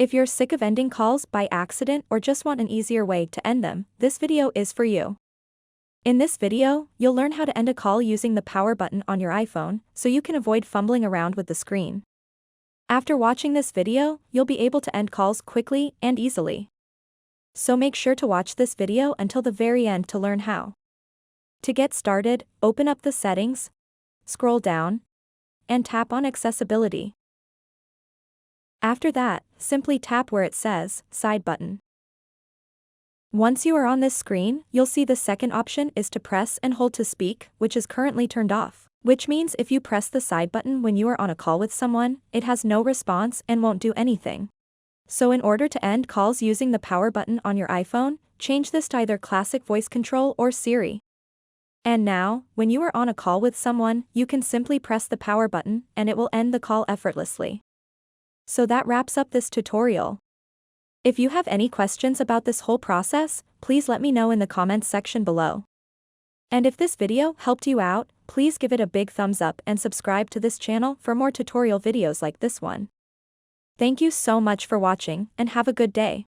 If you're sick of ending calls by accident or just want an easier way to end them, this video is for you. In this video, you'll learn how to end a call using the power button on your iPhone, so you can avoid fumbling around with the screen. After watching this video, you'll be able to end calls quickly and easily. So make sure to watch this video until the very end to learn how. To get started, open up the settings, scroll down, and tap on accessibility. After that, simply tap where it says side button. Once you are on this screen, you'll see the second option is to press and hold to speak, which is currently turned off, which means if you press the side button when you are on a call with someone, it has no response and won't do anything. So in order to end calls using the power button on your iPhone, change this to either classic voice control or Siri. And now, when you are on a call with someone, you can simply press the power button and it will end the call effortlessly. So that wraps up this tutorial. If you have any questions about this whole process, please let me know in the comments section below. And if this video helped you out, please give it a big thumbs up and subscribe to this channel for more tutorial videos like this one. Thank you so much for watching and have a good day.